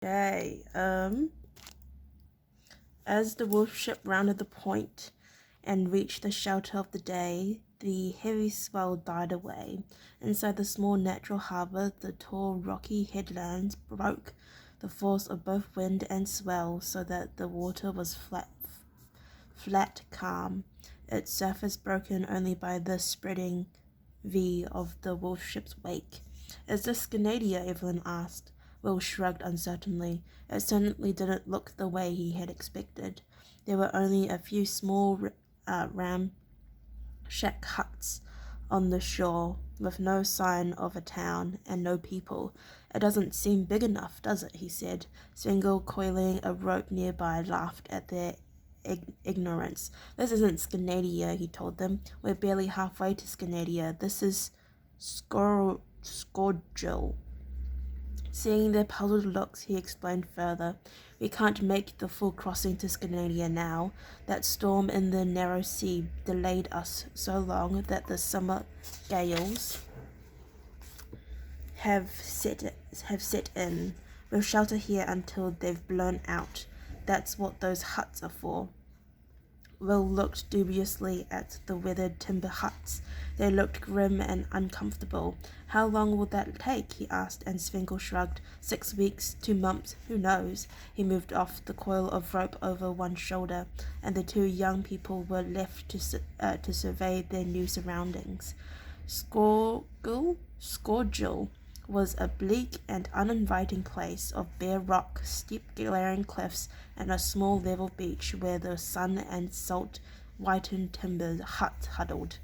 Okay. As the wolf ship rounded the point and reached the shelter of the day, the heavy swell died away. Inside the small natural harbour, the tall rocky headlands broke the force of both wind and swell so that the water was flat calm, its surface broken only by the spreading V of the wolf ship's wake. Is this Scanadia? Evelyn asked. Will shrugged uncertainly. It certainly didn't look the way he had expected. There were only a few small ramshack huts on the shore, with no sign of a town and no people. It doesn't seem big enough, does it? He said. Svengel, coiling a rope nearby, laughed at their ignorance. This isn't Scanadia, he told them. We're barely halfway to Scanadia. This is Scorgil. Seeing their puzzled looks, he explained further. We can't make the full crossing to Scanadia now. That storm in the narrow sea delayed us so long that the summer gales have set in. We'll shelter here until they've blown out. That's what those huts are for. Will looked dubiously at the weathered timber huts. They looked grim and uncomfortable. How long will that take? He asked, and Svengel shrugged. 6 weeks, 2 months, who knows? He moved off the coil of rope over one shoulder, and the two young people were left to survey their new surroundings. Scorgil was a bleak and uninviting place of bare rock, steep glaring cliffs, and a small level beach where the sun and salt whitened timber hut huddled.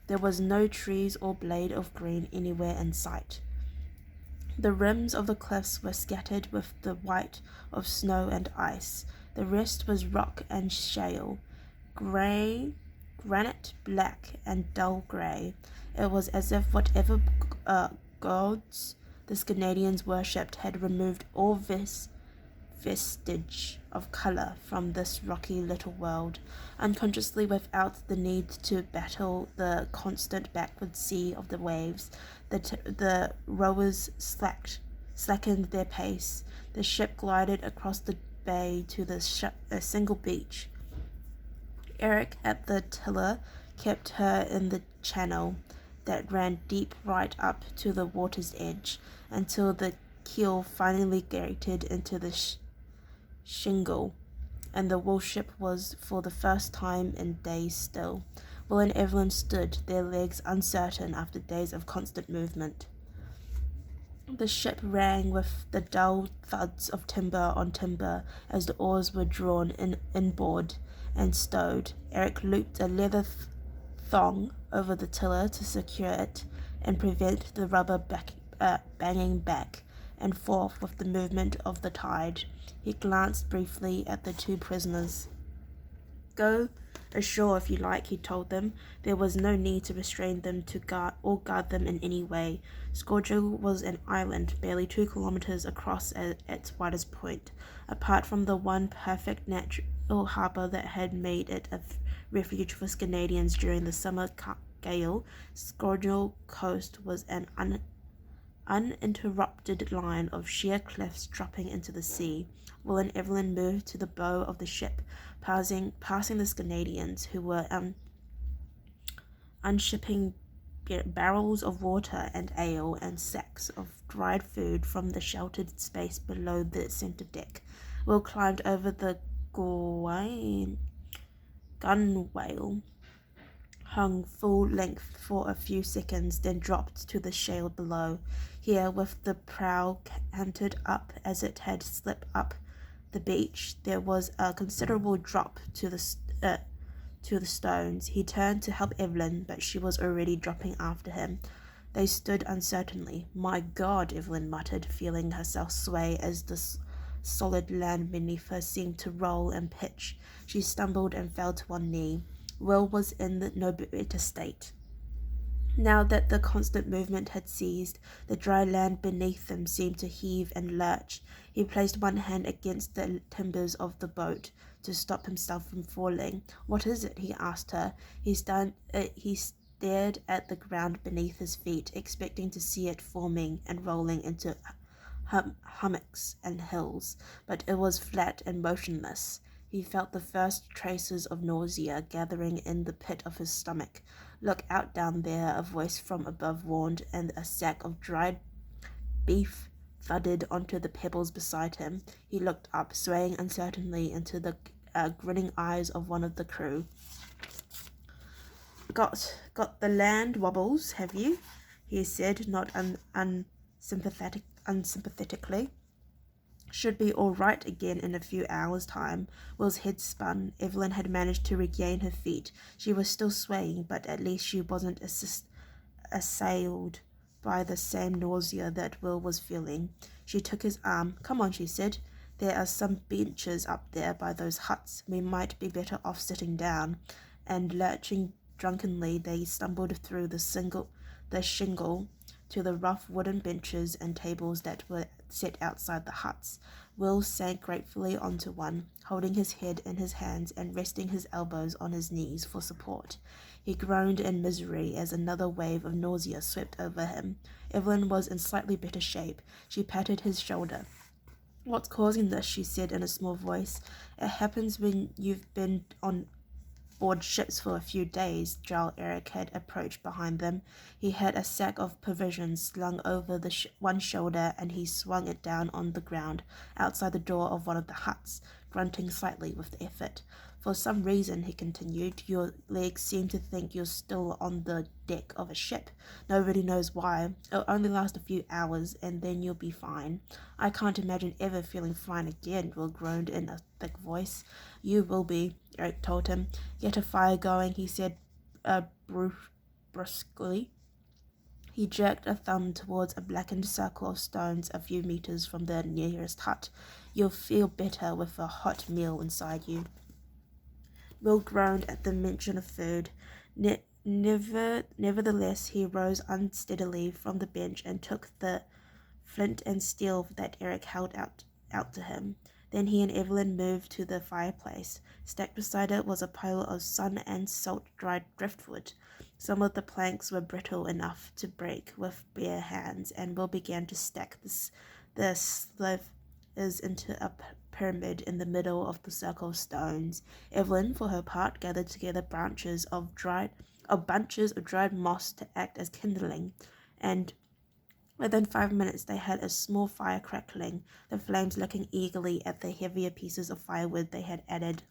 There was no trees or blade of green anywhere in sight. The rims of the cliffs were scattered with the white of snow and ice. The rest was rock and shale, granite, black, and dull grey. It was as if whatever gods the Scandinavians worshipped had removed all vestige of colour from this rocky little world. Unconsciously, without the need to battle the constant backward sea of the waves, the rowers slackened their pace. The ship glided across the bay to a single beach. Eric at the tiller kept her in the channel that ran deep right up to the water's edge, until the keel finally grated into the shingle, and the wolf ship was for the first time in days still. Will and Evelyn stood, their legs uncertain after days of constant movement. The ship rang with the dull thuds of timber on timber as the oars were drawn inboard and stowed. Eric looped a leather thong over the tiller to secure it and prevent the rubber banging back and forth with the movement of the tide. He glanced briefly at the two prisoners. Go ashore if you like, he told them. There was no need to restrain them to guard them in any way. Scorgil was an island, barely 2 kilometers across at its widest point. Apart from the one perfect natural harbour that had made it a refuge for Scandinavians during the summer gale, Scorgil coast was an uninterrupted line of sheer cliffs dropping into the sea. Will and Evelyn moved to the bow of the ship, passing the Scandinavians, who were unshipping barrels of water and ale and sacks of dried food from the sheltered space below the centre deck. Will climbed over the gunwale, hung full length for a few seconds, then dropped to the shale below. Here, with the prow canted up as it had slipped up the beach, there was a considerable drop to the stones. He turned to help Evelyn, but she was already dropping after him. They stood uncertainly. My God, Evelyn muttered, feeling herself sway as the solid land beneath her seemed to roll and pitch. She stumbled and fell to one knee. Will was in no better state. Now that the constant movement had ceased, the dry land beneath them seemed to heave and lurch. He placed one hand against the timbers of the boat to stop himself from falling. What is it? He asked her. He stared at the ground beneath his feet, expecting to see it forming and rolling into hummocks and hills, but it was flat and motionless. He felt the first traces of nausea gathering in the pit of his stomach. "Look out down there," a voice from above warned, and a sack of dried beef thudded onto the pebbles beside him. He looked up, swaying uncertainly into the grinning eyes of one of the crew. Got the land wobbles, have you?" he said, not unsympathetically. "Should be all right again in a few hours' time." Will's head spun. Evelyn had managed to regain her feet. She was still swaying, but at least she wasn't assailed by the same nausea that Will was feeling. She took his arm. "Come on," she said. "There are some benches up there by those huts. We might be better off sitting down." And lurching drunkenly, they stumbled through the shingle to the rough wooden benches and tables that were set outside the huts. Will sank gratefully onto one, holding his head in his hands and resting his elbows on his knees for support. He groaned in misery as another wave of nausea swept over him. Evelyn was in slightly better shape. She patted his shoulder. "What's causing this?" she said in a small voice. "It happens when you've been on board ships for a few days." Jarl Eric had approached behind them. He had a sack of provisions slung over the one shoulder, and he swung it down on the ground outside the door of one of the huts, grunting slightly with effort. "For some reason," he continued, "your legs seem to think you're still on the deck of a ship. Nobody knows why. It'll only last a few hours, and then you'll be fine." "I can't imagine ever feeling fine again," Will groaned in a thick voice. "You will be," Eric told him. "Get a fire going," he said brusquely. He jerked a thumb towards a blackened circle of stones a few meters from the nearest hut. "You'll feel better with a hot meal inside you." Will groaned at the mention of food. Nevertheless, he rose unsteadily from the bench and took the flint and steel that Eric held out to him. Then he and Evelyn moved to the fireplace. Stacked beside it was a pile of sun and salt-dried driftwood. Some of the planks were brittle enough to break with bare hands, and Will began to stack the slivers into a pyramid in the middle of the circle of stones. Evelyn, for her part, gathered together bunches of dried moss to act as kindling, and within 5 minutes they had a small fire crackling, the flames looking eagerly at the heavier pieces of firewood they had added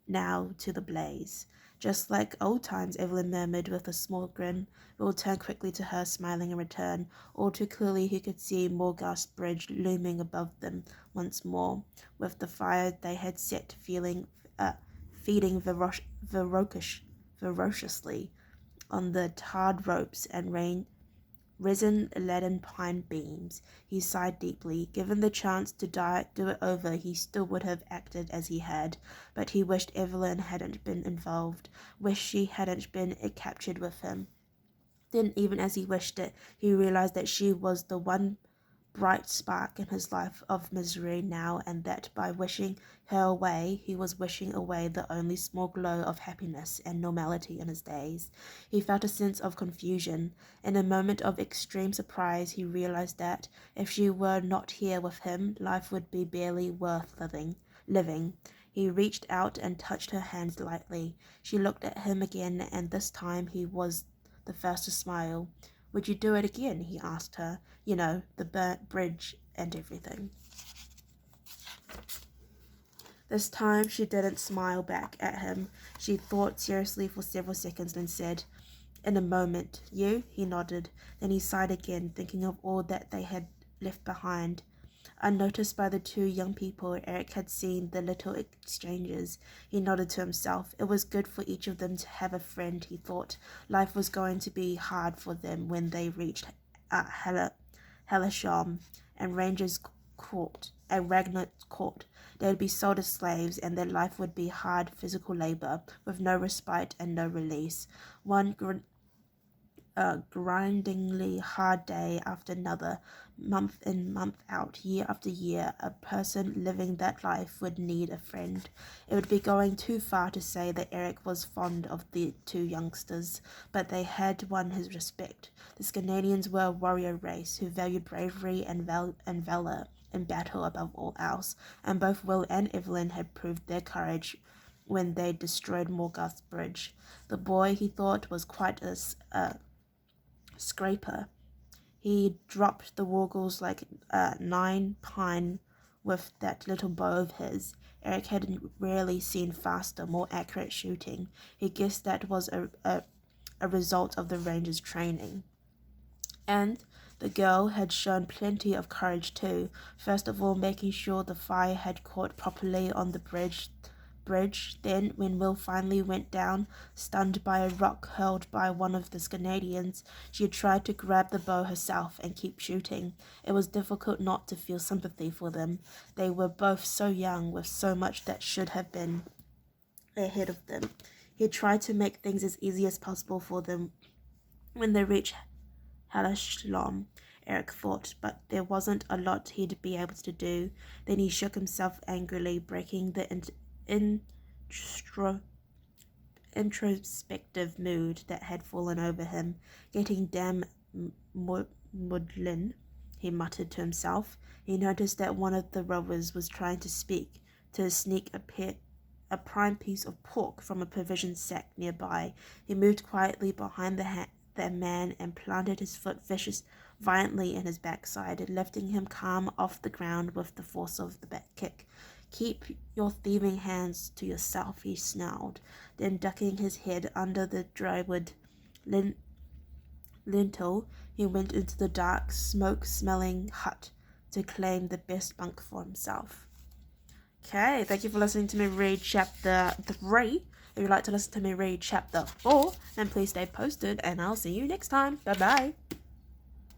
now to the blaze. "Just like old times," Evelyn murmured with a small grin. Will turned quickly to her, smiling in return. All too clearly he could see Morghast Bridge looming above them once more, with the fire they had set feeding ferociously on the tarred ropes and resin-laden pine beams. He sighed deeply. Given the chance to do it over, he still would have acted as he had, but he wished Evelyn hadn't been involved, wished she hadn't been captured with him. Then, even as he wished it, he realized that she was the one bright spark in his life of misery now, and that by wishing her away, he was wishing away the only small glow of happiness and normality in his days. He felt a sense of confusion. In a moment of extreme surprise, he realized that, if she were not here with him, life would be barely worth living. He reached out and touched her hand lightly. She looked at him again, and this time he was the first to smile. "Would you do it again?" he asked her. "You know, the burnt bridge and everything." This time she didn't smile back at him. She thought seriously for several seconds and said, "In a moment." "You?" He nodded. Then he sighed again, thinking of all that they had left behind. Unnoticed by the two young people, Eric had seen the little exchanges. He nodded to himself. It was good for each of them to have a friend, he thought. Life was going to be hard for them when they reached Helisham and Ragnar's court. They would be sold as slaves, and their life would be hard physical labor, with no respite and no release. a grindingly hard day after another, month in, month out, year after year, a person living that life would need a friend. It would be going too far to say that Eric was fond of the two youngsters, but they had won his respect. The Scandinavians were a warrior race who valued bravery and valor in battle above all else, and both Will and Evelyn had proved their courage when they destroyed Morgarth's bridge. The boy, he thought, was quite a scraper. He dropped the wargles like a 9-pine with that little bow of his. Eric had rarely seen faster, more accurate shooting. He guessed that was a result of the ranger's training. And the girl had shown plenty of courage too, first of all making sure the fire had caught properly on the bridge. Then, when Will finally went down, stunned by a rock hurled by one of the Scandinavians, she had tried to grab the bow herself and keep shooting. It was difficult not to feel sympathy for them. They were both so young, with so much that should have been ahead of them. He had tried to make things as easy as possible for them when they reached Halashlom, Eric thought, but there wasn't a lot he'd be able to do. Then he shook himself angrily, breaking the introspective mood that had fallen over him. Getting damn maudlin, he muttered to himself. He noticed that one of the rowers was trying to sneak a prime piece of pork from a provision sack nearby. He moved quietly behind the man and planted his foot violently in his backside, lifting him calm off the ground with the force of the back kick. "Keep your thieving hands to yourself," he snarled. Then, ducking his head under the drywood lintel, he went into the dark, smoke-smelling hut to claim the best bunk for himself. Okay, thank you for listening to me read chapter 3. If you'd like to listen to me read chapter 4, then please stay posted, and I'll see you next time. Bye-bye.